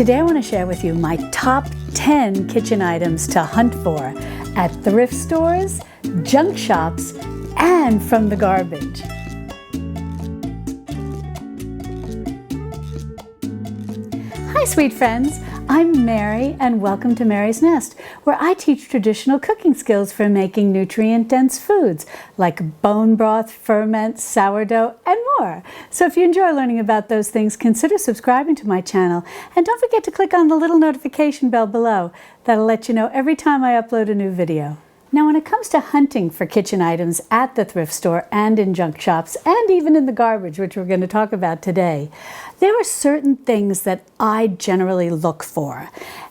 Today I want to share with you my top 10 kitchen items to hunt for at thrift stores, junk shops, and from the garbage. Hi sweet friends, I'm Mary and welcome to Mary's Nest, where I teach traditional cooking skills for making nutrient-dense foods like bone broth, ferment, sourdough, and more. So if you enjoy learning about those things, consider subscribing to my channel and don't forget to click on the little notification bell below. That'll let you know every time I upload a new video. Now, when it comes to hunting for kitchen items at the thrift store and in junk shops and even in the garbage, which we're going to talk about today, there are certain things that I generally look for,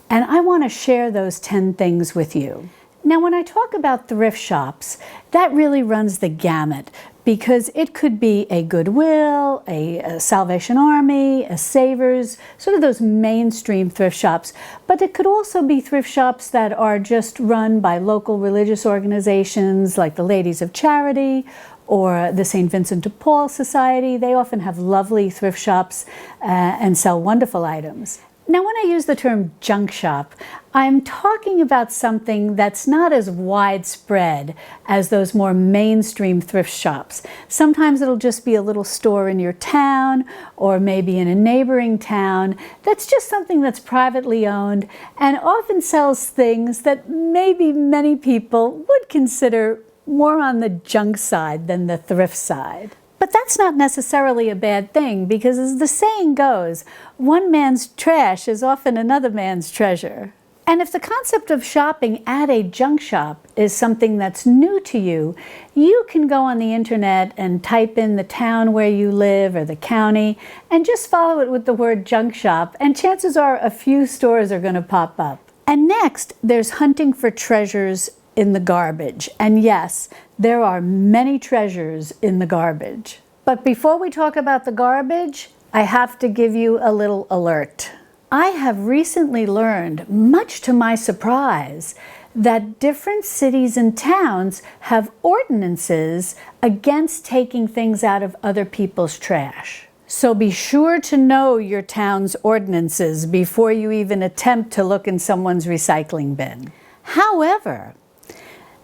and I want to share those 10 things with you. Now, when I talk about thrift shops, that really runs the gamut because it could be a Goodwill, a Salvation Army, a Savers, sort of those mainstream thrift shops. But it could also be thrift shops that are just run by local religious organizations like the Ladies of Charity or the St. Vincent de Paul Society. They often have lovely thrift shops and sell wonderful items. Now, when I use the term junk shop, I'm talking about something that's not as widespread as those more mainstream thrift shops. Sometimes it'll just be a little store in your town or maybe in a neighboring town that's just something that's privately owned and often sells things that maybe many people would consider more on the junk side than the thrift side. But that's not necessarily a bad thing because, as the saying goes, one man's trash is often another man's treasure. And if the concept of shopping at a junk shop is something that's new to you, you can go on the internet and type in the town where you live or the county and just follow it with the word junk shop, and chances are a few stores are going to pop up. And next, there's hunting for treasures in the garbage. And yes, there are many treasures in the garbage. But before we talk about the garbage, I have to give you a little alert. I have recently learned, much to my surprise, that different cities and towns have ordinances against taking things out of other people's trash. So be sure to know your town's ordinances before you even attempt to look in someone's recycling bin. However,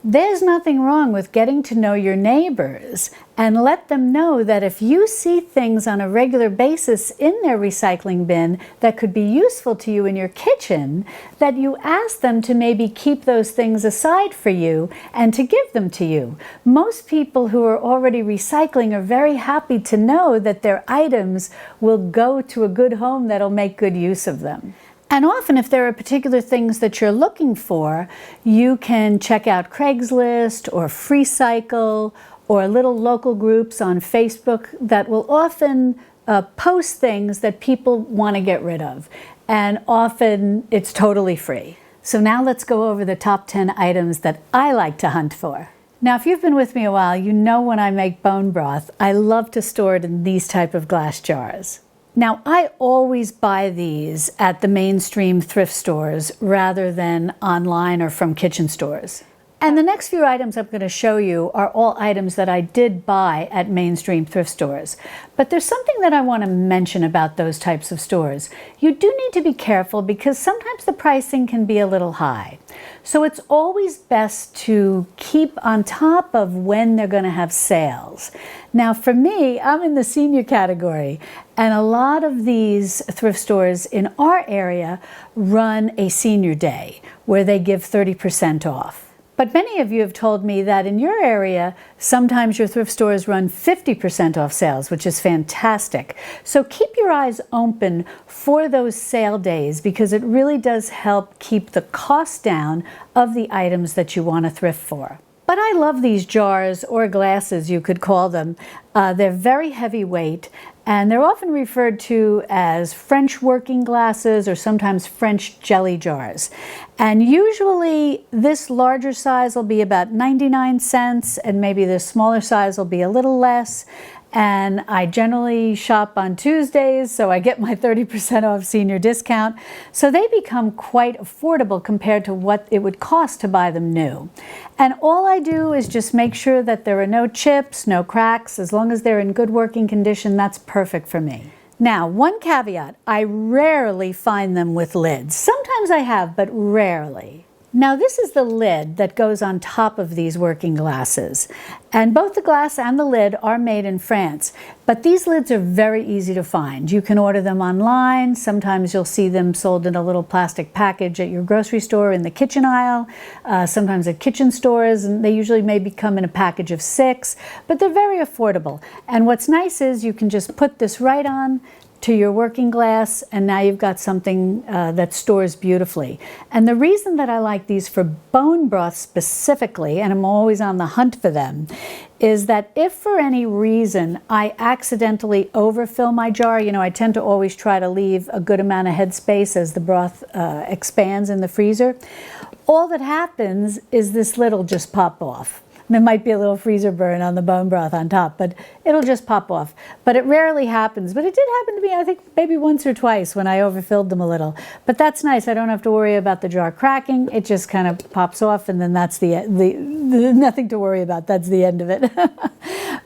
there's nothing wrong with getting to know your neighbors and let them know that if you see things on a regular basis in their recycling bin that could be useful to you in your kitchen, that you ask them to maybe keep those things aside for you and to give them to you. Most people who are already recycling are very happy to know that their items will go to a good home that'll make good use of them. And often, if there are particular things that you're looking for, you can check out Craigslist or FreeCycle or little local groups on Facebook that will often post things that people want to get rid of. And often, it's totally free. So now let's go over the top 10 items that I like to hunt for. Now, if you've been with me a while, you know when I make bone broth, I love to store it in these type of glass jars. Now, I always buy these at the mainstream thrift stores rather than online or from kitchen stores. And the next few items I'm going to show you are all items that I did buy at mainstream thrift stores. But there's something that I want to mention about those types of stores. You do need to be careful because sometimes the pricing can be a little high. So it's always best to keep on top of when they're going to have sales. Now, for me, I'm in the senior category, and a lot of these thrift stores in our area run a senior day where they give 30% off. But many of you have told me that in your area, sometimes your thrift stores run 50% off sales, which is fantastic. So keep your eyes open for those sale days because it really does help keep the cost down of the items that you want to thrift for. But I love these jars, or glasses you could call them. They're very heavyweight, and they're often referred to as French working glasses or sometimes French jelly jars. And usually this larger size will be about 99 cents, and maybe the smaller size will be a little less. And I generally shop on Tuesdays, so I get my 30% off senior discount. So they become quite affordable compared to what it would cost to buy them new. And all I do is just make sure that there are no chips, no cracks. As long as they're in good working condition, that's perfect for me. Now, one caveat, I rarely find them with lids. Sometimes I have, but rarely. Now, this is the lid that goes on top of these working glasses. And both the glass and the lid are made in France. But these lids are very easy to find. You can order them online. Sometimes you'll see them sold in a little plastic package at your grocery store in the kitchen aisle, sometimes at kitchen stores, and they usually maybe come in a package of 6, but they're very affordable. And what's nice is you can just put this right on to your working glass, and now you've got something that stores beautifully. And the reason that I like these for bone broth specifically, and I'm always on the hunt for them, is that if for any reason I accidentally overfill my jar, you know, I tend to always try to leave a good amount of headspace as the broth expands in the freezer, all that happens is this lid will just pop off. There might be a little freezer burn on the bone broth on top, but it'll just pop off. But it rarely happens. But it did happen to me, I think, maybe once or twice when I overfilled them a little. But that's nice. I don't have to worry about the jar cracking. It just kind of pops off, and then that's the nothing to worry about. That's the end of it.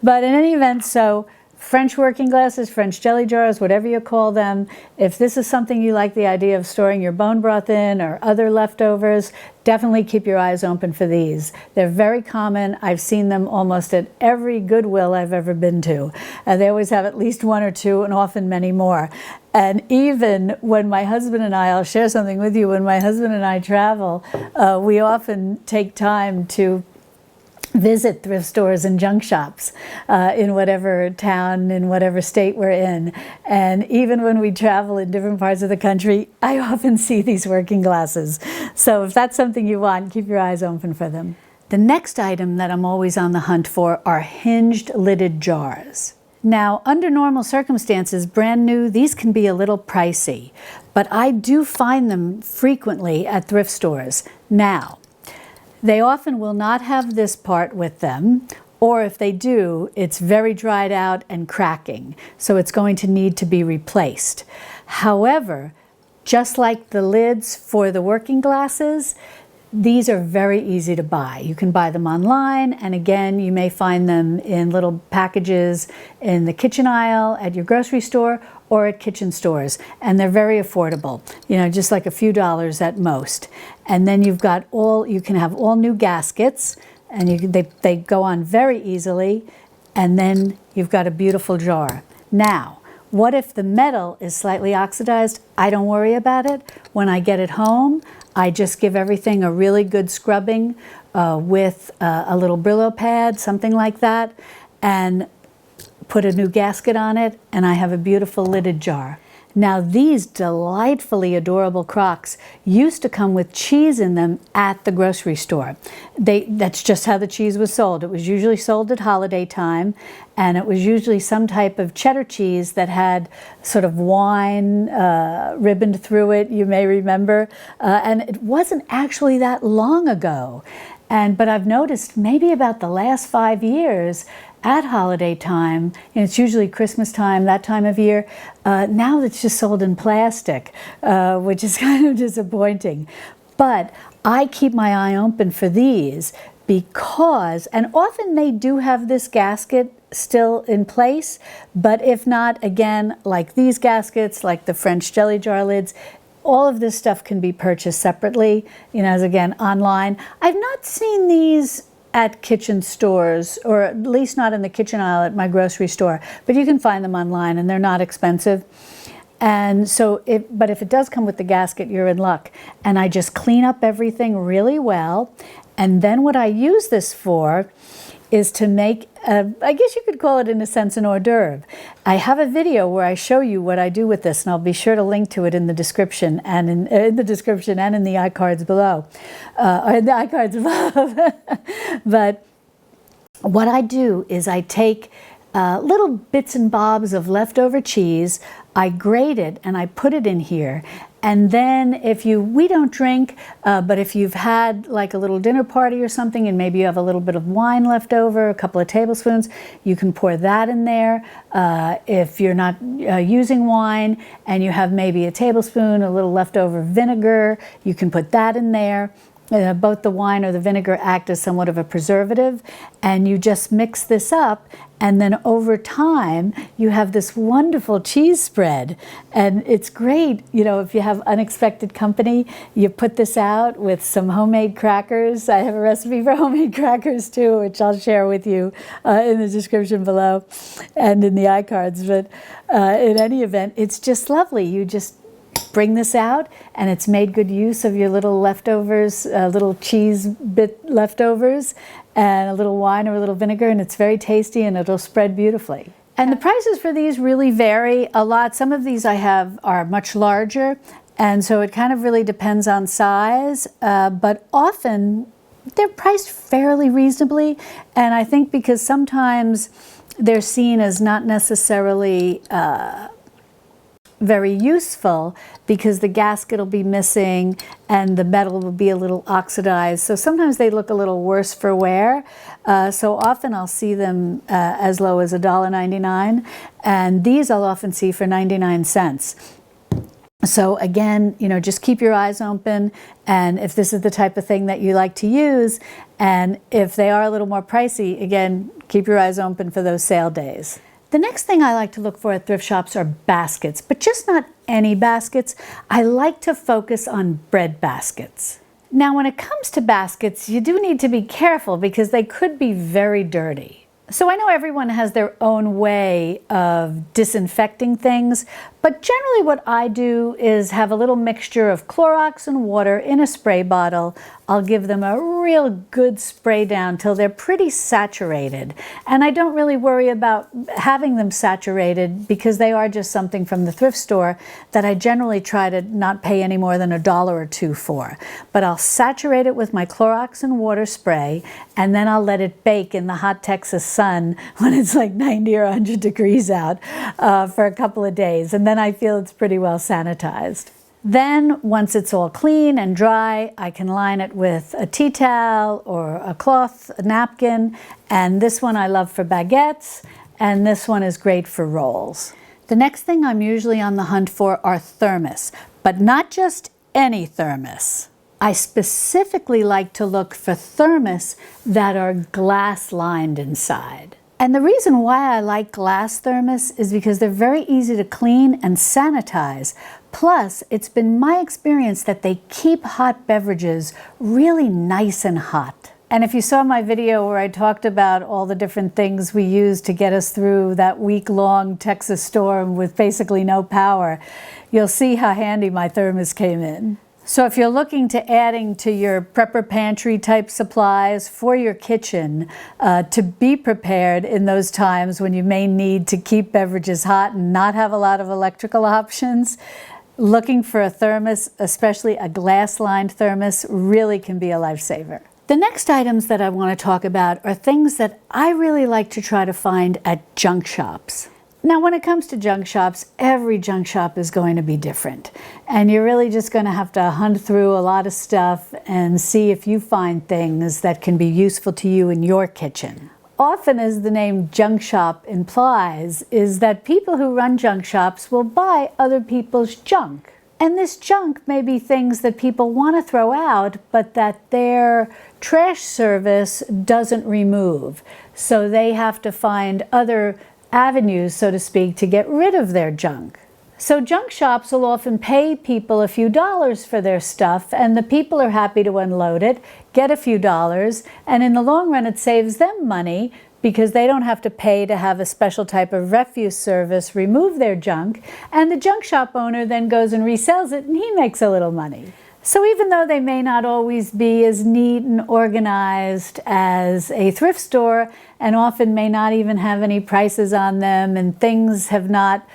But in any event, so French working glasses, French jelly jars, whatever you call them. If this is something you like the idea of storing your bone broth in or other leftovers, definitely keep your eyes open for these. They're very common. I've seen them almost at every Goodwill I've ever been to. They always have at least 1 or 2 and often many more. And even when my husband and I'll share something with you, when my husband and I travel, we often take time to visit thrift stores and junk shops in whatever town, in whatever state we're in. And even when we travel in different parts of the country, I often see these working glasses. So if that's something you want, keep your eyes open for them. The next item that I'm always on the hunt for are hinged lidded jars. Now, under normal circumstances, brand new, these can be a little pricey, but I do find them frequently at thrift stores. Now, they often will not have this part with them, or if they do, it's very dried out and cracking, so it's going to need to be replaced. However, just like the lids for the working glasses, these are very easy to buy. You can buy them online, and again, you may find them in little packages in the kitchen aisle at your grocery store or at kitchen stores, and they're very affordable, you know, just like a few dollars at most. And then you can have all new gaskets, and they go on very easily, and then you've got a beautiful jar. Now, what if the metal is slightly oxidized? I don't worry about it. When I get it home, I just give everything a really good scrubbing with a little Brillo pad, something like that, and put a new gasket on it, and I have a beautiful lidded jar. Now, these delightfully adorable Crocs used to come with cheese in them at the grocery store. That's just how the cheese was sold. It was usually sold at holiday time, and it was usually some type of cheddar cheese that had sort of wine ribboned through it, you may remember. And it wasn't actually that long ago. But I've noticed maybe about the last 5 years, at holiday time, and it's usually Christmas time, that time of year, now it's just sold in plastic, which is kind of disappointing. But I keep my eye open for these because, and often they do have this gasket still in place, but if not, again, like these gaskets, like the French jelly jar lids, all of this stuff can be purchased separately, you know, as again, online. I've not seen these at kitchen stores, or at least not in the kitchen aisle at my grocery store, but you can find them online and they're not expensive. And so, but if it does come with the gasket, you're in luck. And I just clean up everything really well. And then what I use this for is to make, I guess you could call it in a sense an hors d'oeuvre. I have a video where I show you what I do with this, and I'll be sure to link to it in the description and in the description and in the iCards below, or in the iCards above. But what I do is I take little bits and bobs of leftover cheese, I grate it and I put it in here. And then we don't drink, but if you've had like a little dinner party or something and maybe you have a little bit of wine left over, a couple of tablespoons, you can pour that in there. If you're not using wine and you have maybe a tablespoon, a little leftover vinegar, you can put that in there. both the wine or the vinegar act as somewhat of a preservative, and you just mix this up, and then over time you have this wonderful cheese spread. And it's great, you know, if you have unexpected company, you put this out with some homemade crackers. I have a recipe for homemade crackers too, which I'll share with you in the description below and in the iCards. But in any event, it's just lovely. You just bring this out, and it's made good use of your little leftovers, little cheese bit leftovers, and a little wine or a little vinegar, and it's very tasty, and it'll spread beautifully. And the prices for these really vary a lot. Some of these I have are much larger, and so it kind of really depends on size, but often they're priced fairly reasonably, and I think because sometimes they're seen as not necessarily very useful, because the gasket will be missing and the metal will be a little oxidized. So sometimes they look a little worse for wear. So often I'll see them as low as $1.99, and these I'll often see for 99 cents. So again, you know, just keep your eyes open, and if this is the type of thing that you like to use, and if they are a little more pricey, again, keep your eyes open for those sale days. The next thing I like to look for at thrift shops are baskets, but just not any baskets. I like to focus on bread baskets. Now, when it comes to baskets, you do need to be careful because they could be very dirty. So I know everyone has their own way of disinfecting things, but generally what I do is have a little mixture of Clorox and water in a spray bottle. I'll give them a real good spray down till they're pretty saturated. And I don't really worry about having them saturated because they are just something from the thrift store that I generally try to not pay any more than $1 or $2 for. But I'll saturate it with my Clorox and water spray, and then I'll let it bake in the hot Texas sun when it's like 90 or 100 degrees out for a couple of days. And then I feel it's pretty well sanitized. Then, once it's all clean and dry, I can line it with a tea towel or a cloth, a napkin, and this one I love for baguettes, and this one is great for rolls. The next thing I'm usually on the hunt for are thermos, but not just any thermos. I specifically like to look for thermos that are glass lined inside. And the reason why I like glass thermos is because they're very easy to clean and sanitize. Plus, it's been my experience that they keep hot beverages really nice and hot. And if you saw my video where I talked about all the different things we used to get us through that week-long Texas storm with basically no power, you'll see how handy my thermos came in. So if you're looking to adding to your prepper pantry type supplies for your kitchen to be prepared in those times when you may need to keep beverages hot and not have a lot of electrical options, looking for a thermos, especially a glass-lined thermos, really can be a lifesaver. The next items that I want to talk about are things that I really like to try to find at junk shops. Now, when it comes to junk shops, every junk shop is going to be different. And you're really just going to have to hunt through a lot of stuff and see if you find things that can be useful to you in your kitchen. Often, as the name junk shop implies, is that people who run junk shops will buy other people's junk. And this junk may be things that people want to throw out, but that their trash service doesn't remove. So they have to find other avenues, so to speak, to get rid of their junk. So junk shops will often pay people a few dollars for their stuff, and the people are happy to unload it, get a few dollars, and in the long run it saves them money because they don't have to pay to have a special type of refuse service remove their junk, and the junk shop owner then goes and resells it and he makes a little money. So even though they may not always be as neat and organized as a thrift store, and often may not even have any prices on them, and things have not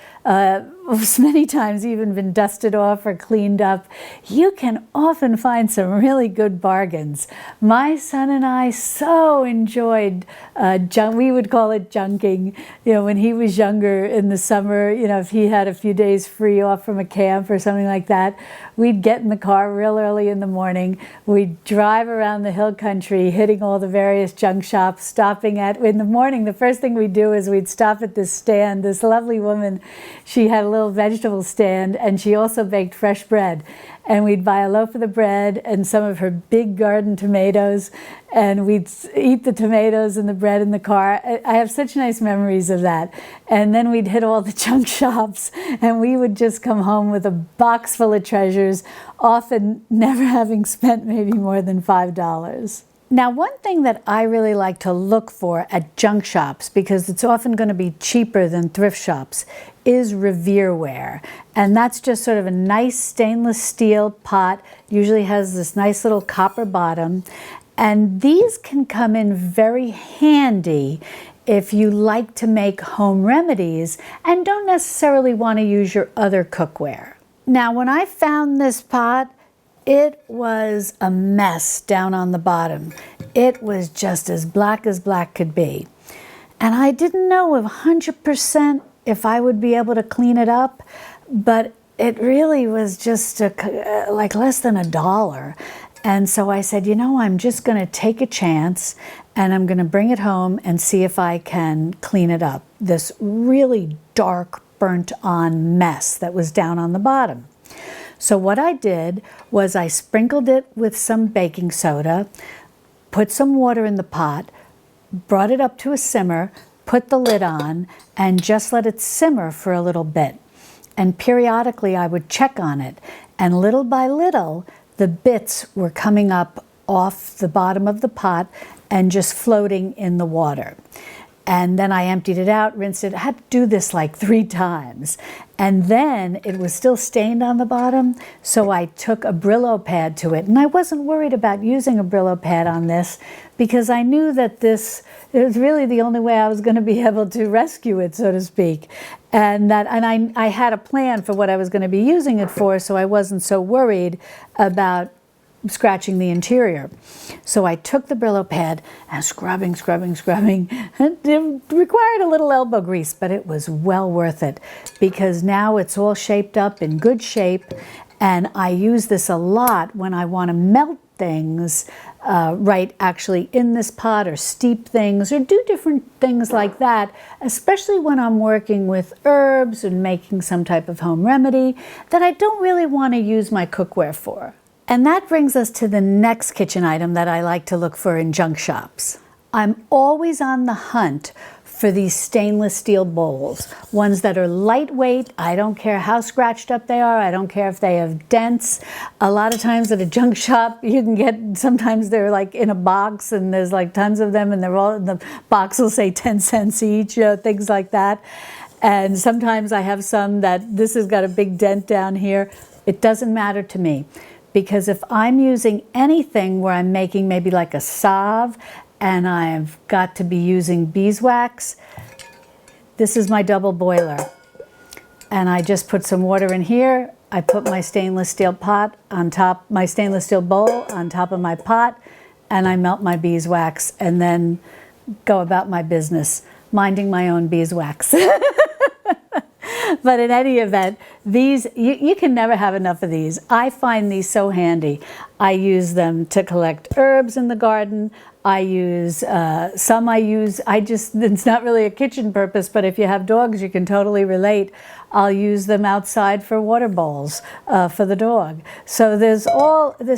many times even been dusted off or cleaned up, you can often find some really good bargains. My son and I so enjoyed we would call it junking. You know, when he was younger in the summer, you know, if he had a few days free off from a camp or something like that, we'd get in the car real early in the morning. We'd drive around the hill country, hitting all the various junk shops, stopping at, in the morning, the first thing we'd do is we'd stop at this stand. This lovely woman she had a little vegetable stand, and she also baked fresh bread. And we'd buy a loaf of the bread and some of her big garden tomatoes, and we'd eat the tomatoes and the bread in the car. I have such nice memories of that. And then we'd hit all the junk shops, and we would just come home with a box full of treasures, often never having spent maybe more than $5. Now, one thing that I really like to look for at junk shops, because it's often going to be cheaper than thrift shops, is revereware. And that's just sort of a nice stainless steel pot, usually has this nice little copper bottom. And these can come in very handy if you like to make home remedies and don't necessarily want to use your other cookware. Now, when I found this pot, it was a mess down on the bottom. It was just as black could be. And I didn't know 100% if I would be able to clean it up, but it really was just like less than $1. And so I said, I'm just going to take a chance, and I'm going to bring it home and see if I can clean it up. This really dark, burnt-on mess that was down on the bottom. So what I did was I sprinkled it with some baking soda, put some water in the pot, brought it up to a simmer, put the lid on, and just let it simmer for a little bit. And periodically I would check on it, and little by little the bits were coming up off the bottom of the pot and just floating in the water. And then I emptied it out, rinsed it. I had to do this like 3 times. And then it was still stained on the bottom, so I took a Brillo pad to it. And I wasn't worried about using a Brillo pad on this because I knew that it was really the only way I was going to be able to rescue it, so to speak. And I had a plan for what I was going to be using it for, so I wasn't so worried about scratching the interior. So I took the Brillo pad and scrubbing. And it required a little elbow grease, but it was well worth it because now it's all shaped up in good shape. And I use this a lot when I want to melt things right actually in this pot, or steep things, or do different things like that, especially when I'm working with herbs and making some type of home remedy that I don't really want to use my cookware for. And that brings us to the next kitchen item that I like to look for in junk shops. I'm always on the hunt for these stainless steel bowls, ones that are lightweight. I don't care how scratched up they are. I don't care if they have dents. A lot of times at a junk shop, you can get, sometimes they're like in a box and there's like tons of them, and they're all, the box will say 10 cents each, things like that. And sometimes I have some that this has got a big dent down here. It doesn't matter to me. Because if I'm using anything where I'm making maybe like a salve and I've got to be using beeswax, this is my double boiler. And I just put some water in here. I put my stainless steel pot on top, my stainless steel bowl on top of my pot, and I melt my beeswax and then go about my business, minding my own beeswax. But in any event, these, you can never have enough of these. I find these so handy. I use them to collect herbs in the garden. It's not really a kitchen purpose, but if you have dogs, you can totally relate. I'll use them outside for water bowls for the dog. So there's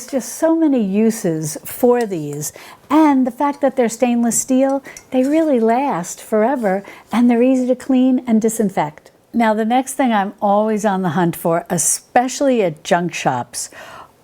just so many uses for these. And the fact that they're stainless steel, they really last forever, and they're easy to clean and disinfect. Now, the next thing I'm always on the hunt for, especially at junk shops,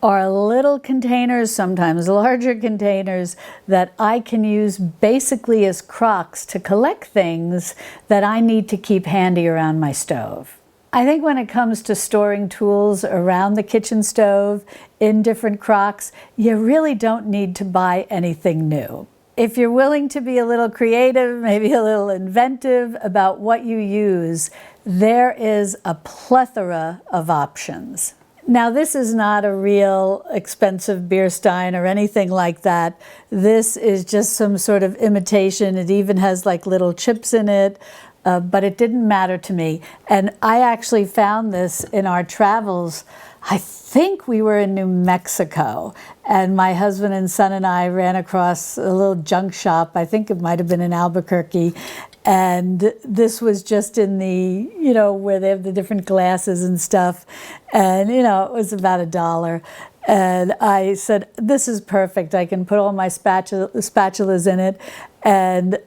are little containers, sometimes larger containers, that I can use basically as crocks to collect things that I need to keep handy around my stove. I think when it comes to storing tools around the kitchen stove in different crocks, you really don't need to buy anything new. If you're willing to be a little creative, maybe a little inventive about what you use, there is a plethora of options. Now, this is not a real expensive beer stein or anything like that. This is just some sort of imitation. It even has like little chips in it, but it didn't matter to me. And I actually found this in our travels. I think we were in New Mexico, and my husband and son and I ran across a little junk shop. I think it might have been in Albuquerque. And this was just in the, where they have the different glasses and stuff. And, it was about $1. And I said, this is perfect. I can put all my spatulas in it. And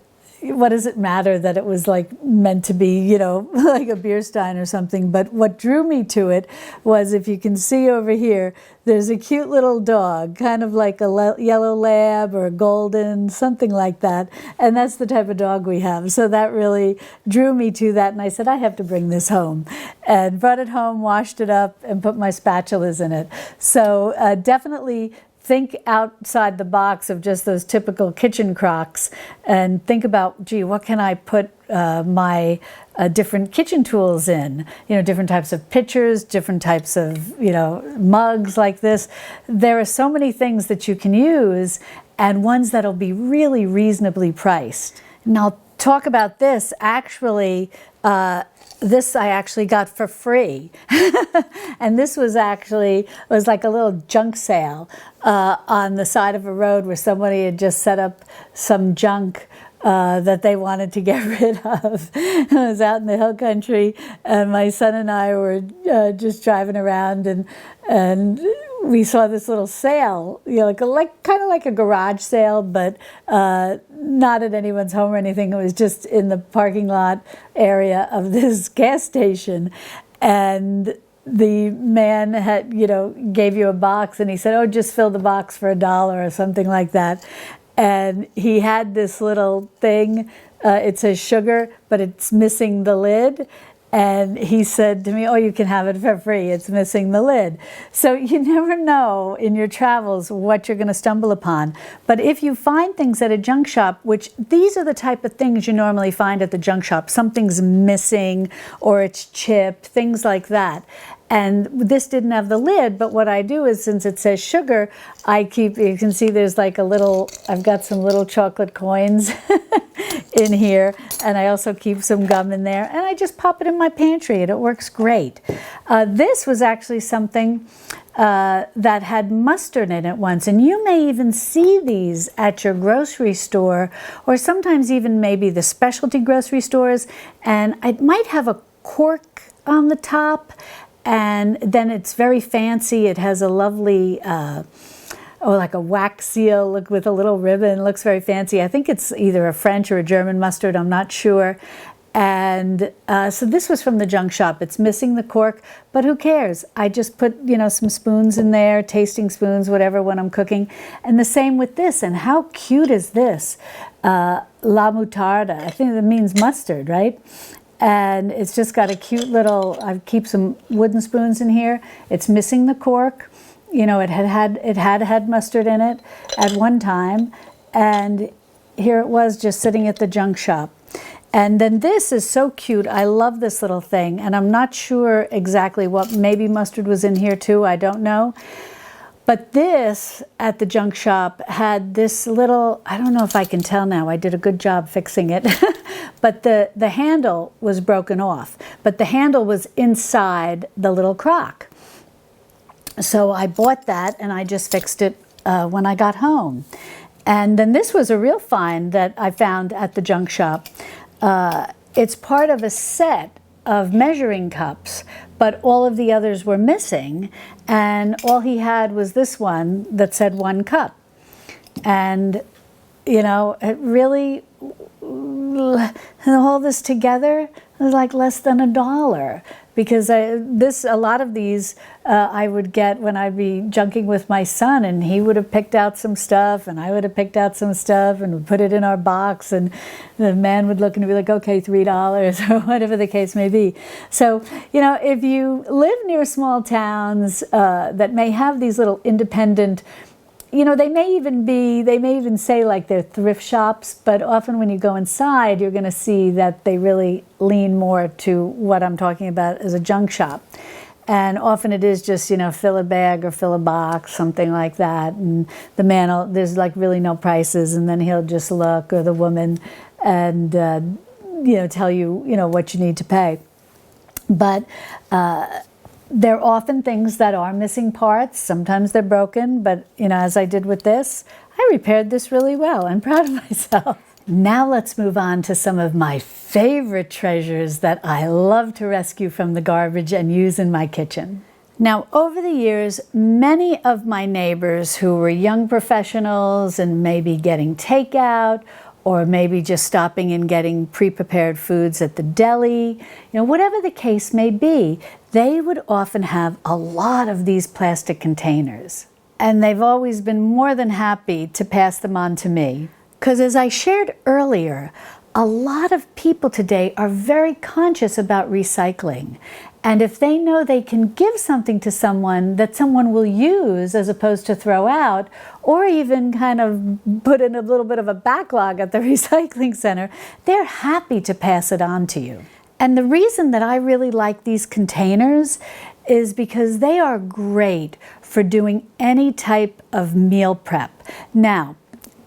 what does it matter that it was like meant to be, like a beer stein or something? But what drew me to it was, if you can see over here, there's a cute little dog, kind of like a yellow lab or a golden, something like that. And that's the type of dog we have. So that really drew me to that. And I said, I have to bring this home. And brought it home, washed it up, and put my spatulas in it. So definitely think outside the box of just those typical kitchen crocks, and think about, gee, what can I put my different kitchen tools in? Different types of pitchers, different types of, mugs like this. There are so many things that you can use, and ones that'll be really reasonably priced. And I'll talk about this. Actually, this I actually got for free. And this was like a little junk sale on the side of a road where somebody had just set up some junk that they wanted to get rid of. I was out in the hill country, and my son and I were just driving around, and we saw this little sale, kind of like a garage sale, but not at anyone's home or anything. It was just in the parking lot area of this gas station. And the man had, gave you a box, and he said, oh, just fill the box for $1 or something like that. And he had this little thing, it says sugar, but it's missing the lid. And he said to me, oh, you can have it for free. It's missing the lid. So you never know in your travels what you're going to stumble upon. But if you find things at a junk shop, which these are the type of things you normally find at the junk shop, something's missing or it's chipped, things like that. And this didn't have the lid, but what I do is, since it says sugar, you can see there's like I've got some little chocolate coins in here, and I also keep some gum in there, and I just pop it in my pantry, and it works great. This was actually something that had mustard in it once, and you may even see these at your grocery store, or sometimes even maybe the specialty grocery stores, and it might have a cork on the top. And then it's very fancy. It has a lovely, like a wax seal with a little ribbon. It looks very fancy. I think it's either a French or a German mustard. I'm not sure. And so this was from the junk shop. It's missing the cork, but who cares? I just put, some spoons in there, tasting spoons, whatever, when I'm cooking. And the same with this. And how cute is this? La moutarda. I think that means mustard, right? And it's just got a cute little, I keep some wooden spoons in here. It's missing the cork. It had mustard in it at one time. And here it was, just sitting at the junk shop. And then this is so cute. I love this little thing. And I'm not sure exactly what, maybe mustard was in here too. I don't know. But this at the junk shop had this little, I don't know if I can tell now, I did a good job fixing it, but the handle was broken off, but the handle was inside the little crock. So I bought that, and I just fixed it when I got home. And then this was a real find that I found at the junk shop. It's part of a set of measuring cups, but all of the others were missing, and all he had was this one that said 1 cup. And it really, all this together was like less than $1, because a lot of these I would get when I'd be junking with my son, and he would have picked out some stuff, and I would have picked out some stuff, and would put it in our box, and the man would look and be like, okay, $3, or whatever the case may be. So, if you live near small towns that may have these little independent, they may even say like they're thrift shops, but often when you go inside, you're going to see that they really lean more to what I'm talking about as a junk shop. And often it is just, fill a bag or fill a box, something like that. And the man, there's like really no prices, and then he'll just look, or the woman, and, tell you, what you need to pay. But there are often things that are missing parts. Sometimes they're broken, but, as I did with this, I repaired this really well. I'm proud of myself. Now let's move on to some of my favorite treasures that I love to rescue from the garbage and use in my kitchen. Now, over the years, many of my neighbors who were young professionals and maybe getting takeout or maybe just stopping and getting pre-prepared foods at the deli, whatever the case may be, they would often have a lot of these plastic containers. And they've always been more than happy to pass them on to me. Because as I shared earlier, a lot of people today are very conscious about recycling. And if they know they can give something to someone that someone will use as opposed to throw out, or even kind of put in a little bit of a backlog at the recycling center, they're happy to pass it on to you. And the reason that I really like these containers is because they are great for doing any type of meal prep. Now,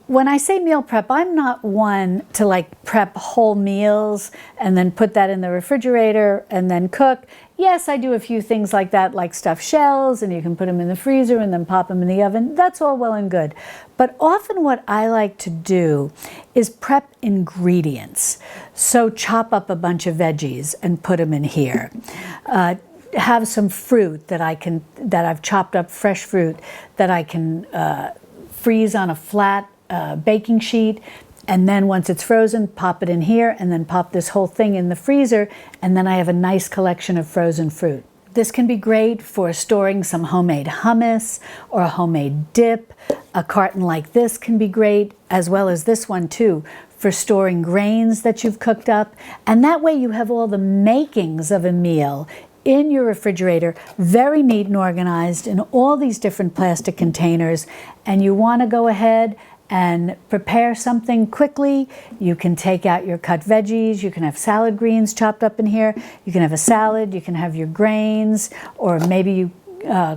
when I say meal prep, I'm not one to prep whole meals and then put that in the refrigerator and then cook. Yes, I do a few things like that, like stuffed shells, and you can put them in the freezer and then pop them in the oven. That's all well and good. But often what I like to do is prep ingredients. So chop up a bunch of veggies and put them in here. Have some fruit that I've chopped up, fresh fruit, that I can freeze on a flat baking sheet, and then once it's frozen, pop it in here, and then pop this whole thing in the freezer, and then I have a nice collection of frozen fruit. This can be great for storing some homemade hummus or a homemade dip. A carton like this can be great, as well as this one too, for storing grains that you've cooked up. And that way you have all the makings of a meal in your refrigerator, very neat and organized in all these different plastic containers. And you want to go ahead and prepare something quickly. You can take out your cut veggies, you can have salad greens chopped up in here, you can have a salad, you can have your grains, or maybe you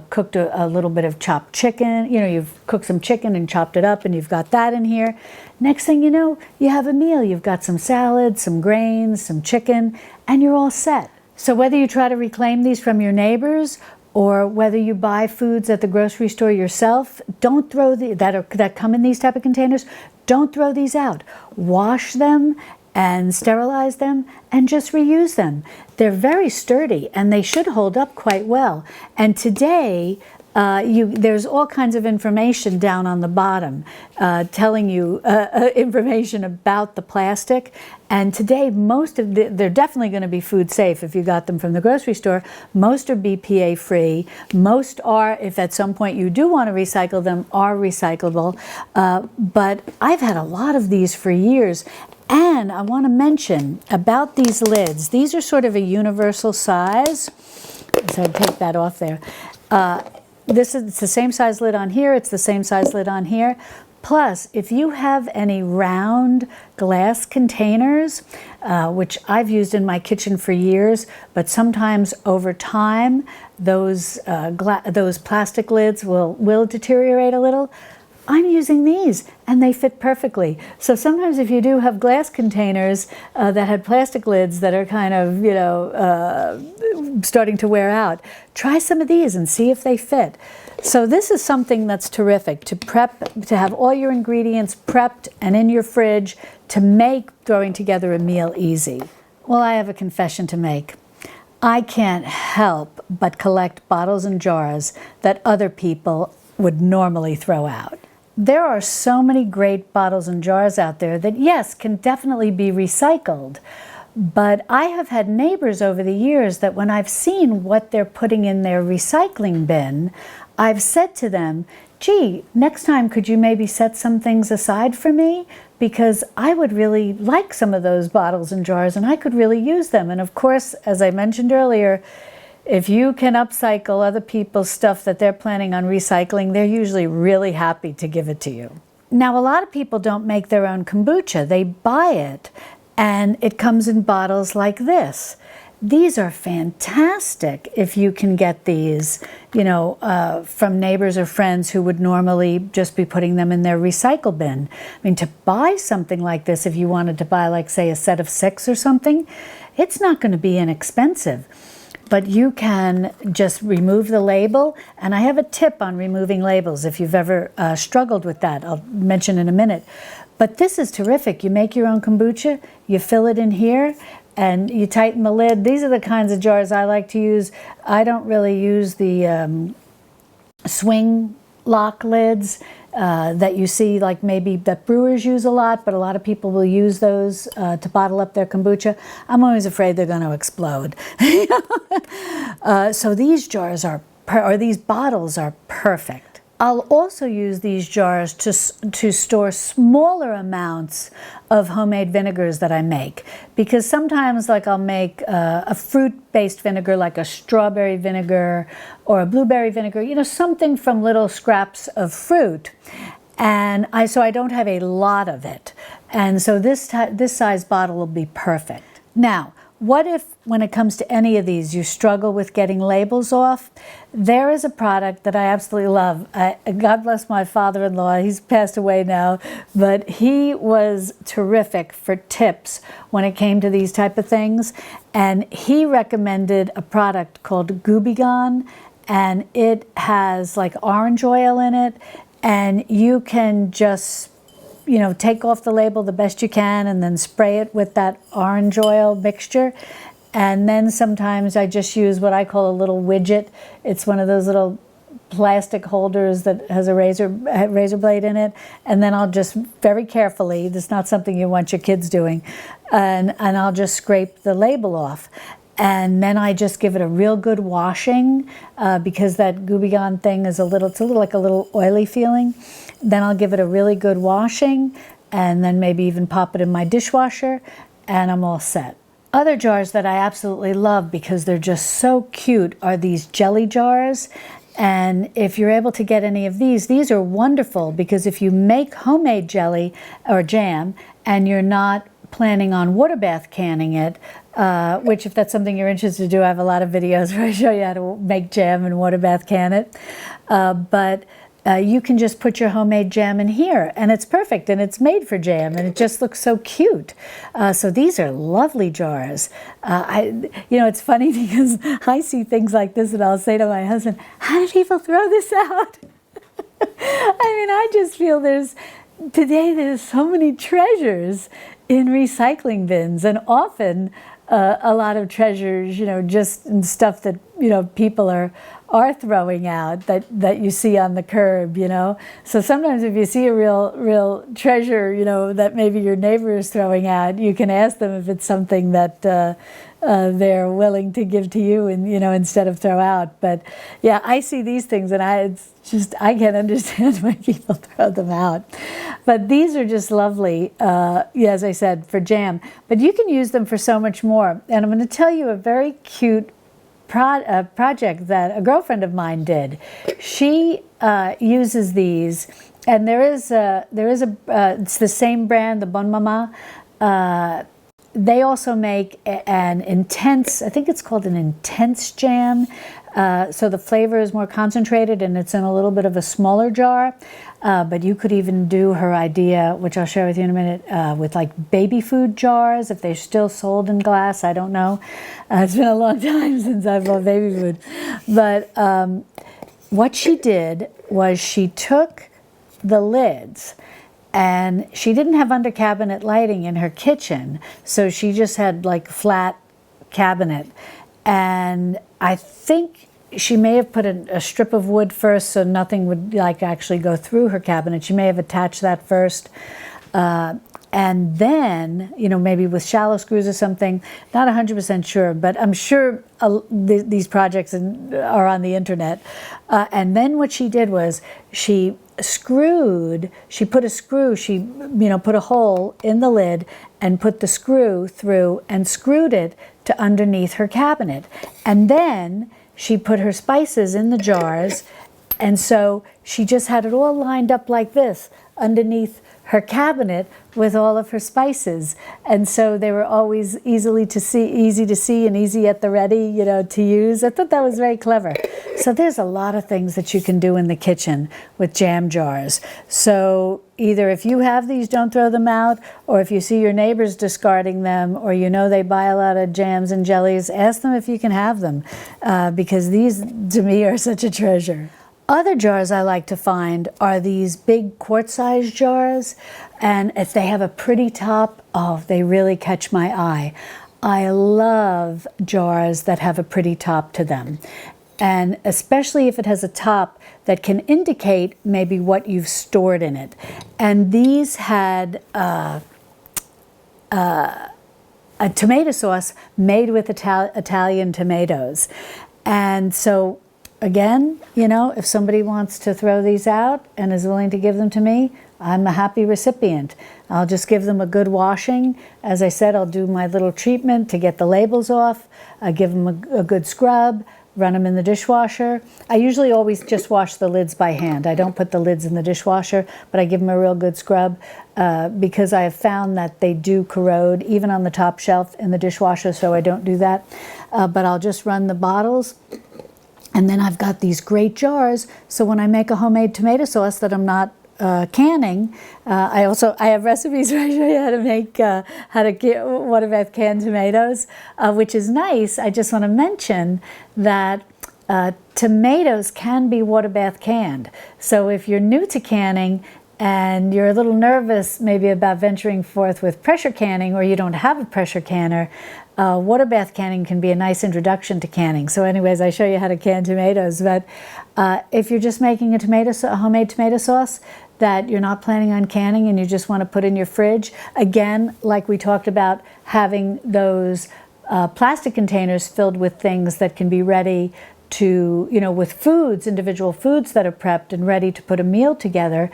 cooked a little bit of chopped chicken, you've cooked some chicken and chopped it up and you've got that in here. Next thing you know, you have a meal. You've got some salad, some grains, some chicken, and you're all set. So whether you try to reclaim these from your neighbors or whether you buy foods at the grocery store yourself, don't throw that come in these type of containers, don't throw these out. Wash them and sterilize them and just reuse them. They're very sturdy and they should hold up quite well. And today, there's all kinds of information down on the bottom telling you information about the plastic. And today, they're definitely going to be food safe if you got them from the grocery store. Most are BPA free. Most are, if at some point you do want to recycle them, are recyclable. But I've had a lot of these for years. And I want to mention about these lids. These are sort of a universal size. So I'd take that off there. It's the same size lid on here, it's the same size lid on here. Plus, if you have any round glass containers, which I've used in my kitchen for years, but sometimes over time, those plastic lids will deteriorate a little. I'm using these and they fit perfectly. So sometimes if you do have glass containers that had plastic lids that are kind of, starting to wear out, try some of these and see if they fit. So this is something that's terrific to prep, to have all your ingredients prepped and in your fridge to make throwing together a meal easy. Well, I have a confession to make. I can't help but collect bottles and jars that other people would normally throw out. There are so many great bottles and jars out there that, yes, can definitely be recycled. But I have had neighbors over the years that when I've seen what they're putting in their recycling bin, I've said to them, gee, next time could you maybe set some things aside for me? Because I would really like some of those bottles and jars and I could really use them. And of course, as I mentioned earlier, if you can upcycle other people's stuff that they're planning on recycling, they're usually really happy to give it to you. Now, a lot of people don't make their own kombucha. They buy it, and it comes in bottles like this. These are fantastic if you can get these, from neighbors or friends who would normally just be putting them in their recycle bin. I mean, to buy something like this, if you wanted to buy, like, say, a set of 6 or something, it's not going to be inexpensive. but you can just remove the label. And I have a tip on removing labels if you've ever struggled with that. I'll mention in a minute. But this is terrific. You make your own kombucha, you fill it in here, and you tighten the lid. These are the kinds of jars I like to use. I don't really use the swing lock lids that you see, like maybe that brewers use a lot, but a lot of people will use those to bottle up their kombucha. I'm always afraid they're going to explode. So these jars or these bottles are perfect. I'll also use these jars to store smaller amounts of homemade vinegars that I make, because sometimes, like, I'll make a fruit-based vinegar, like a strawberry vinegar or a blueberry vinegar, you know, something from little scraps of fruit, and so I don't have a lot of it, and so this size bottle will be perfect. Now, what if, when it comes to any of these, you struggle with getting labels off? There is a product that I absolutely love. God bless my father-in-law. He's passed away now, but he was terrific for tips when it came to these type of things. And he recommended a product called Goobigon, and it has like orange oil in it, and you can just, you know, take off the label the best you can and then spray it with that orange oil mixture. And then sometimes I just use what I call a little widget. It's one of those little plastic holders that has a razor blade in it. And then I'll just very carefully, this is not something you want your kids doing, and I'll just scrape the label off. And then I just give it a real good washing because that Goobigon thing is it's a little like a little oily feeling. Then I'll give it a really good washing, and then maybe even pop it in my dishwasher, and I'm all set. Other jars that I absolutely love because they're just so cute are these jelly jars. And if you're able to get any of these are wonderful, because if you make homemade jelly or jam and you're not planning on water bath canning it, which if that's something you're interested to do, I have a lot of videos where I show you how to make jam and water bath can it. But you can just put your homemade jam in here, and it's perfect, and it's made for jam, and it just looks so cute. So these are lovely jars. You know, it's funny because I see things like this, and I'll say to my husband, "How do people throw this out?" I mean, I just feel there's so many treasures in recycling bins, and often a lot of treasures, you know, just in stuff that, you know, people are throwing out that you see on the curb, you know. So sometimes if you see a real treasure, you know, that maybe your neighbor is throwing out, you can ask them if it's something that they're willing to give to you, and, you know, instead of throw out. But yeah, I see these things, and I can't understand why people throw them out. But these are just lovely, yeah, as I said, for jam. But you can use them for so much more. And I'm going to tell you a very cute project that a girlfriend of mine did. She uses these, and it's the same brand, the Bon Mama. They also make an intense, I think it's called an intense jam. So the flavor is more concentrated, and it's in a little bit of a smaller jar. But you could even do her idea, which I'll share with you in a minute, with like baby food jars, if they're still sold in glass. I don't know. It's been a long time since I've bought baby food. But what she did was she took the lids, and she didn't have under cabinet lighting in her kitchen, so she just had like flat cabinet. And I think she may have put a strip of wood first so nothing would like actually go through her cabinet. She may have attached that first. And then, you know, maybe with shallow screws or something, not 100% sure, but I'm sure these projects are on the internet. And then what she did was she put a hole in the lid and put the screw through and screwed it to underneath her cabinet. And then she put her spices in the jars, and so she just had it all lined up like this underneath her cabinet with all of her spices, and so they were always easy to see and easy at the ready, to use. I thought that was very clever. So there's a lot of things that you can do in the kitchen with jam jars. So either if you have these, don't throw them out, or if you see your neighbors discarding them, or they buy a lot of jams and jellies, ask them if you can have them, because these to me are such a treasure. Other jars I like to find are these big quart-sized jars, and if they have a pretty top, oh, they really catch my eye. I love jars that have a pretty top to them, and especially if it has a top that can indicate maybe what you've stored in it. And these had a tomato sauce made with Italian tomatoes. And so again, if somebody wants to throw these out and is willing to give them to me, I'm a happy recipient. I'll just give them a good washing. As I said, I'll do my little treatment to get the labels off. I give them a good scrub, run them in the dishwasher. I usually always just wash the lids by hand. I don't put the lids in the dishwasher, but I give them a real good scrub because I have found that they do corrode, even on the top shelf in the dishwasher, so I don't do that. But I'll just run the bottles. And then I've got these great jars, so when I make a homemade tomato sauce that I'm not canning, I have recipes where I show you how to make water bath canned tomatoes, which is nice. I just want to mention that tomatoes can be water bath canned. So if you're new to canning and you're a little nervous maybe about venturing forth with pressure canning, or you don't have a pressure canner, water bath canning can be a nice introduction to canning. So anyways, I show you how to can tomatoes. But if you're just making a homemade tomato sauce that you're not planning on canning and you just want to put in your fridge, again, like we talked about, having those plastic containers filled with things that can be ready to, with foods, individual foods that are prepped and ready to put a meal together.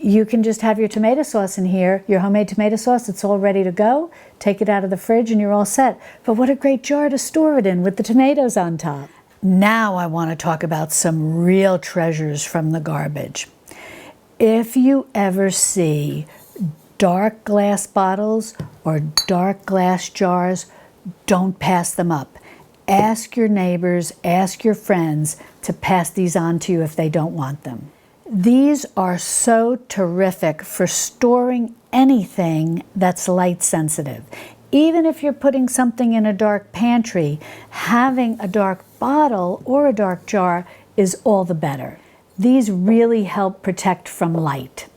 You can just have your tomato sauce in here, your homemade tomato sauce, it's all ready to go. Take it out of the fridge and you're all set. But what a great jar to store it in with the tomatoes on top. Now I want to talk about some real treasures from the garbage. If you ever see dark glass bottles or dark glass jars, don't pass them up. Ask your neighbors, ask your friends to pass these on to you if they don't want them. These are so terrific for storing anything that's light sensitive. Even if you're putting something in a dark pantry, having a dark bottle or a dark jar is all the better. These really help protect from light.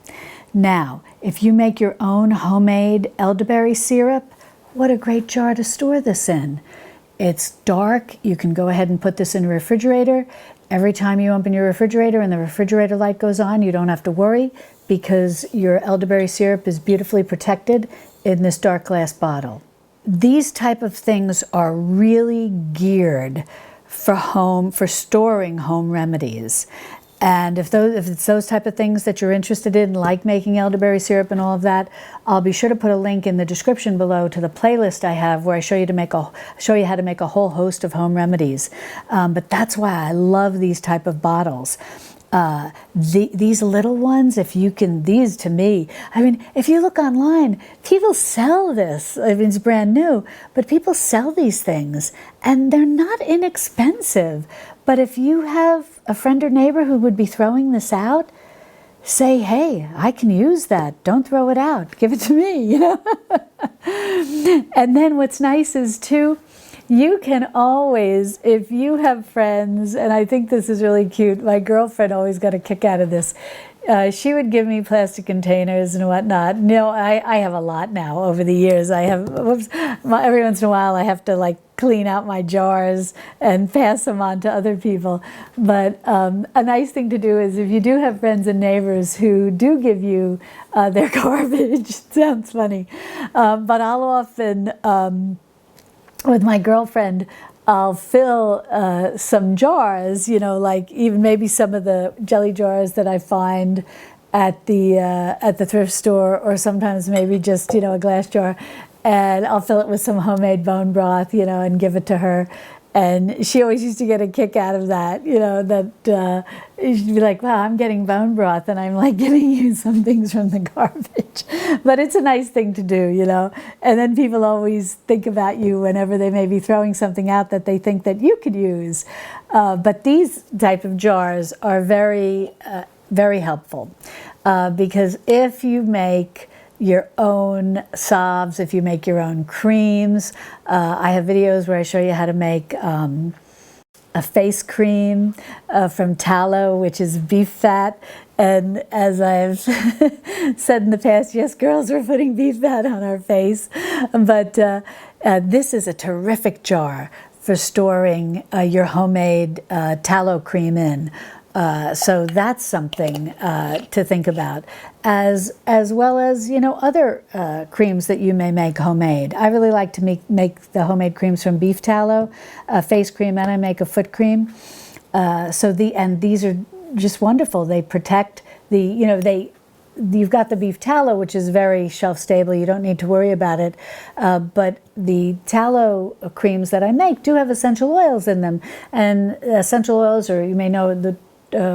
Now, if you make your own homemade elderberry syrup, what a great jar to store this in. It's dark. You can go ahead and put this in a refrigerator. Every time you open your refrigerator and the refrigerator light goes on, you don't have to worry because your elderberry syrup is beautifully protected in this dark glass bottle. These type of things are really geared for storing home remedies. And if it's those type of things that you're interested in, like making elderberry syrup and all of that, I'll be sure to put a link in the description below to the playlist I have where I show you how to make a whole host of home remedies. But that's why I love these type of bottles. These little ones, these to me, if you look online, people sell this. It's brand new, but people sell these things and they're not inexpensive. But if you have a friend or neighbor who would be throwing this out, say, hey, I can use that. Don't throw it out. Give it to me, And then what's nice is too, you can always, if you have friends, and I think this is really cute, my girlfriend always got a kick out of this. She would give me plastic containers and whatnot. I have a lot now over the years. Every once in a while I have to clean out my jars and pass them on to other people. But a nice thing to do is if you do have friends and neighbors who do give you their garbage, it sounds funny, but I'll often, with my girlfriend, I'll fill some jars, even maybe some of the jelly jars that I find at the thrift store, or sometimes maybe just, a glass jar, and I'll fill it with some homemade bone broth, and give it to her. And she always used to get a kick out of that, that she'd be like, wow, I'm getting bone broth and I'm like giving you some things from the garbage. But it's a nice thing to do, And then people always think about you whenever they may be throwing something out that they think that you could use. But these type of jars are very, very helpful because if you make your own salves, if you make your own creams. I have videos where I show you how to make a face cream from tallow, which is beef fat. And as I've said in the past, yes, girls, we're putting beef fat on our face. But this is a terrific jar for storing your homemade tallow cream in. So that's something to think about, as well as other creams that you may make homemade. I really like to make the homemade creams from beef tallow, face cream, and I make a foot cream. And these are just wonderful. They protect you've got the beef tallow, which is very shelf stable. You don't need to worry about it. But the tallow creams that I make do have essential oils in them, and essential oils, or you may know the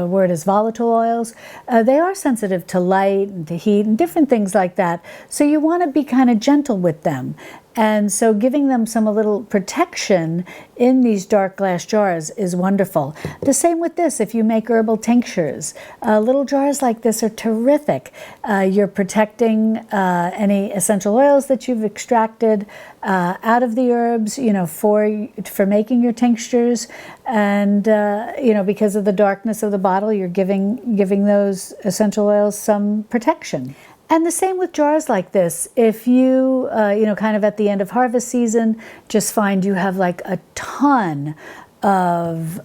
word is volatile oils. They are sensitive to light and to heat and different things like that. So you want to be kind of gentle with them. And so giving them a little protection in these dark glass jars is wonderful. The same with this, if you make herbal tinctures. Little jars like this are terrific. You're protecting any essential oils that you've extracted out of the herbs, for making your tinctures. And, because of the darkness of the bottle, you're giving those essential oils some protection. And the same with jars like this. If you, kind of at the end of harvest season, just find you have like a ton of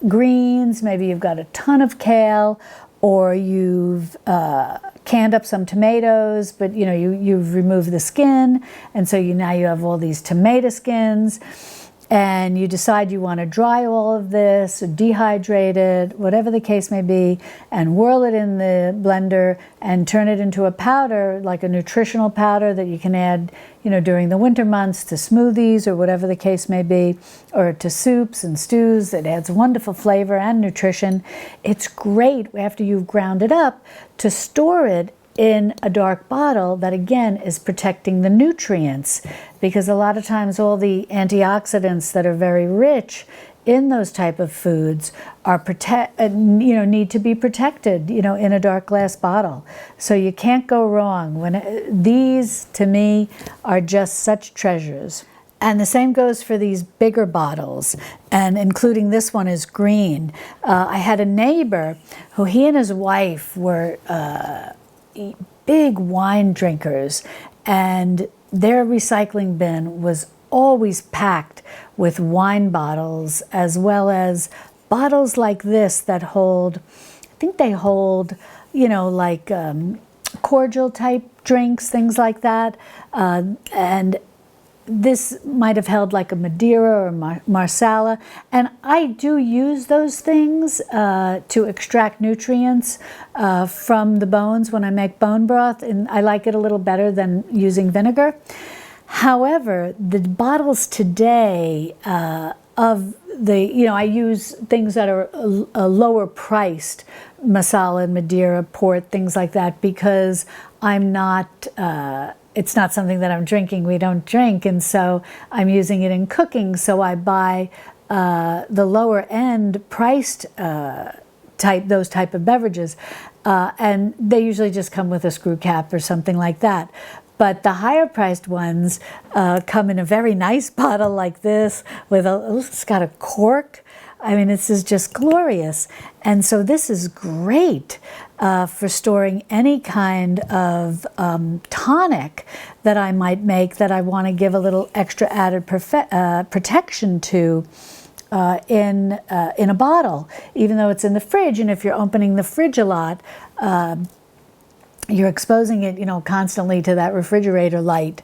greens, maybe you've got a ton of kale, or you've canned up some tomatoes, but you've removed the skin, and so now you have all these tomato skins. And you decide you want to dry all of this, or dehydrate it, whatever the case may be, and whirl it in the blender and turn it into a powder, like a nutritional powder that you can add, during the winter months to smoothies or whatever the case may be, or to soups and stews. It adds wonderful flavor and nutrition. It's great after you've ground it up to store it in a dark bottle that, again, is protecting the nutrients, because a lot of times all the antioxidants that are very rich in those type of foods are need to be protected, in a dark glass bottle. So you can't go wrong. These, to me, are just such treasures. And the same goes for these bigger bottles, and including this one is green. I had a neighbor who he and his wife were big wine drinkers, and their recycling bin was always packed with wine bottles, as well as bottles like this that hold, I think they hold, like cordial type drinks, things like that. And this might have held like a Madeira or Marsala, and I do use those things to extract nutrients from the bones when I make bone broth, and I like it a little better than using vinegar. However, the bottles today I use things that are lower priced, Masala and Madeira, port, things like that, because I'm not it's not something that I'm drinking. We don't drink, and so I'm using it in cooking. So I buy the lower end priced those type of beverages, and they usually just come with a screw cap or something like that. But the higher priced ones come in a very nice bottle like this it's got a cork. I mean, this is just glorious. And so this is great for storing any kind of tonic that I might make that I want to give a little extra added protection to in a bottle, even though it's in the fridge. And if you're opening the fridge a lot, you're exposing it, constantly to that refrigerator light.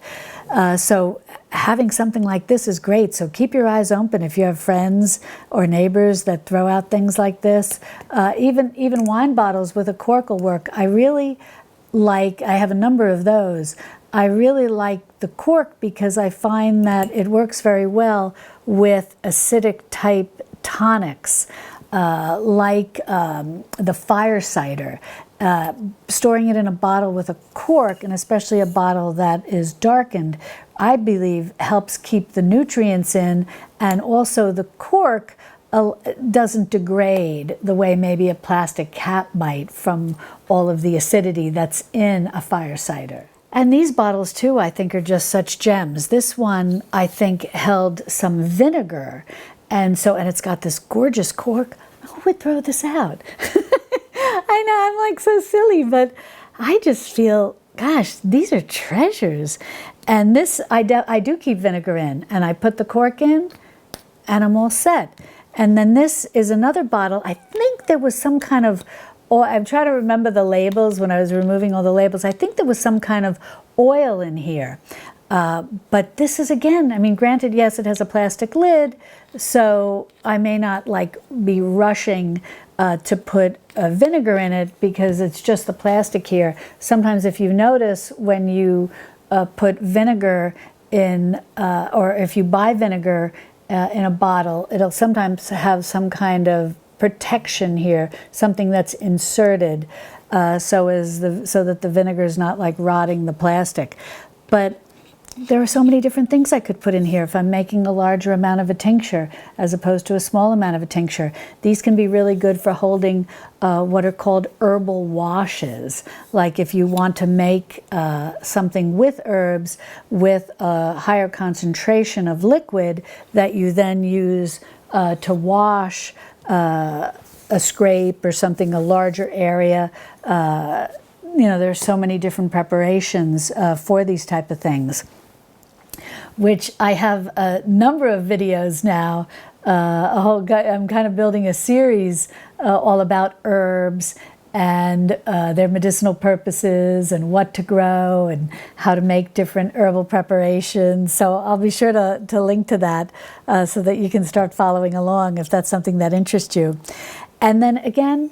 So having something like this is great. So keep your eyes open if you have friends or neighbors that throw out things like this. Even wine bottles with a cork will work. I really like, I have a number of those. I really like the cork because I find that it works very well with acidic type tonics, like the fire cider. Storing it in a bottle with a cork, and especially a bottle that is darkened, I believe helps keep the nutrients in, and also the cork doesn't degrade the way maybe a plastic cap might from all of the acidity that's in a fire cider. And these bottles too, I think, are just such gems. This one, I think, held some vinegar, and it's got this gorgeous cork. Who would throw this out? I know, I'm like so silly, but I just feel, gosh, these are treasures. And this, I do keep vinegar in, and I put the cork in, and I'm all set. And then this is another bottle. I think there was some kind of, I'm trying to remember the labels when I was removing all the labels. I think there was some kind of oil in here. But this is, again, I mean, granted, yes, it has a plastic lid, so I may not like be rushing to put vinegar in it because it's just the plastic here. Sometimes if you notice when you put vinegar in, or if you buy vinegar in a bottle, it'll sometimes have some kind of protection here, something that's inserted so that the vinegar is not like rotting the plastic. But there are so many different things I could put in here if I'm making a larger amount of a tincture as opposed to a small amount of a tincture. These can be really good for holding what are called herbal washes. Like if you want to make something with herbs with a higher concentration of liquid that you then use to wash a scrape or something, a larger area. There's so many different preparations for these type of things, which I have a number of videos now. I'm kind of building a series all about herbs and their medicinal purposes and what to grow and how to make different herbal preparations. So I'll be sure to link to that so that you can start following along if that's something that interests you. And then again,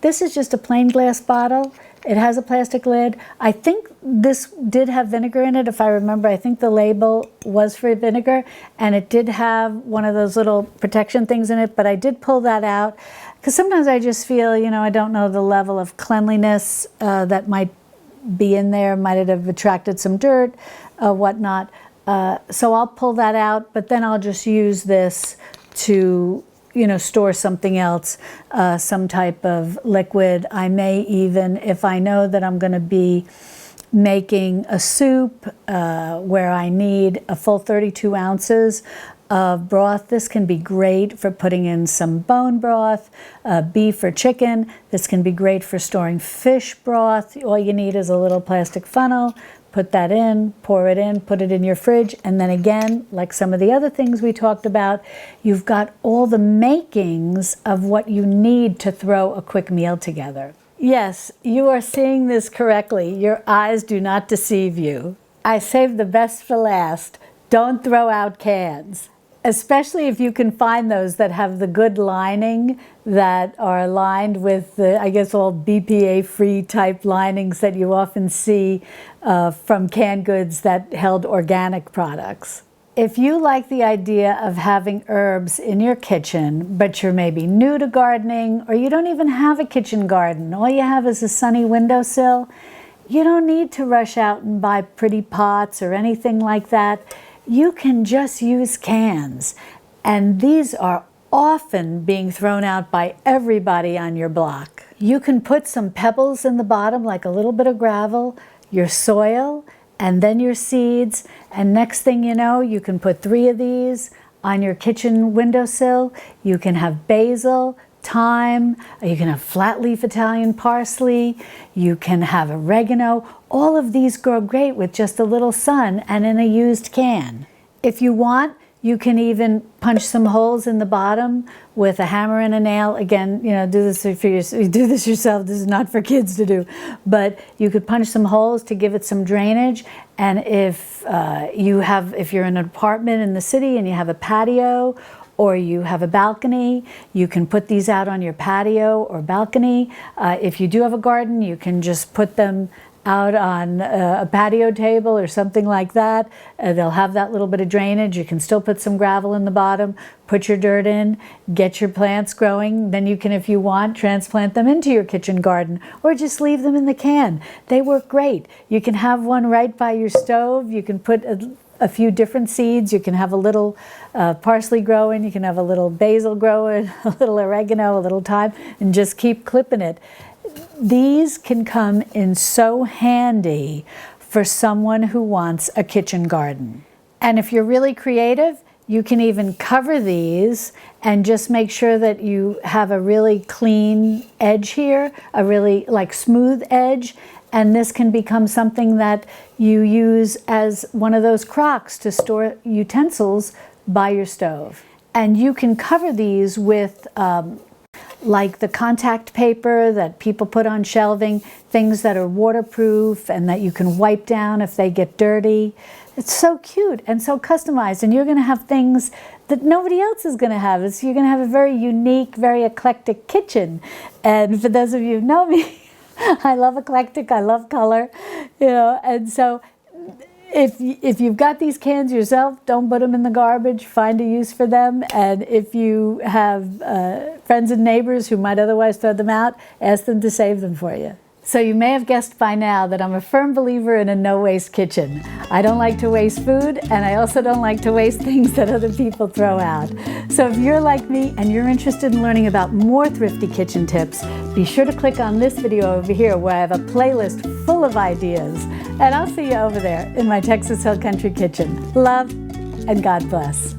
this is just a plain glass bottle. It has a plastic lid. I think this did have vinegar in it, if I remember. I think the label was for vinegar, and it did have one of those little protection things in it, but I did pull that out because sometimes I just feel, I don't know the level of cleanliness that might be in there, might have attracted some dirt, whatnot. So I'll pull that out, but then I'll just use this to store something else, some type of liquid. I may even, if I know that I'm going to be making a soup where I need a full 32 ounces of broth, this can be great for putting in some bone broth, beef or chicken. This can be great for storing fish broth. All you need is a little plastic funnel. Put that in, pour it in, put it in your fridge, and then again, like some of the other things we talked about, you've got all the makings of what you need to throw a quick meal together. Yes, you are seeing this correctly. Your eyes do not deceive you. I saved the best for last. Don't throw out cans. Especially if you can find those that have the good lining, that are lined with the, I guess, all BPA-free type linings that you often see from canned goods that held organic products. If you like the idea of having herbs in your kitchen, but you're maybe new to gardening, or you don't even have a kitchen garden, all you have is a sunny windowsill, you don't need to rush out and buy pretty pots or anything like that. You can just use cans, and these are often being thrown out by everybody on your block. You can put some pebbles in the bottom, like a little bit of gravel, your soil, and then your seeds, and next thing you know, you can put 3 of these on your kitchen windowsill. You can have basil, thyme, you can have flat leaf Italian parsley, you can have oregano. All of these grow great with just a little sun and in a used can. If you want, you can even punch some holes in the bottom with a hammer and a nail. Again, do this for do this yourself. This is not for kids to do. But you could punch some holes to give it some drainage. And if you're in an apartment in the city and you have a patio, or you have a balcony, you can put these out on your patio or balcony. If you do have a garden, you can just put them out on a patio table or something like that. They'll have that little bit of drainage. You can still put some gravel in the bottom, put your dirt in, get your plants growing. Then you can, if you want, transplant them into your kitchen garden or just leave them in the can. They work great. You can have one right by your stove. You can put a few different seeds. You can have a little parsley growing. You can have a little basil growing, a little oregano, a little thyme, and just keep clipping it. These can come in so handy for someone who wants a kitchen garden. And if you're really creative, you can even cover these and just make sure that you have a really clean edge here, a really smooth edge. And this can become something that you use as one of those crocks to store utensils by your stove. And you can cover these with like the contact paper that people put on shelving, things that are waterproof and that you can wipe down if they get dirty. It's so cute and so customized, and you're going to have things that nobody else is going to have. You're going to have a very unique, very eclectic kitchen. And for those of you who know me, I love eclectic, I love color, and so if you've got these cans yourself, don't put them in the garbage, find a use for them. And if you have friends and neighbors who might otherwise throw them out, ask them to save them for you. So you may have guessed by now that I'm a firm believer in a no-waste kitchen. I don't like to waste food, and I also don't like to waste things that other people throw out. So if you're like me and you're interested in learning about more thrifty kitchen tips, be sure to click on this video over here where I have a playlist full of ideas. And I'll see you over there in my Texas Hill Country kitchen. Love and God bless.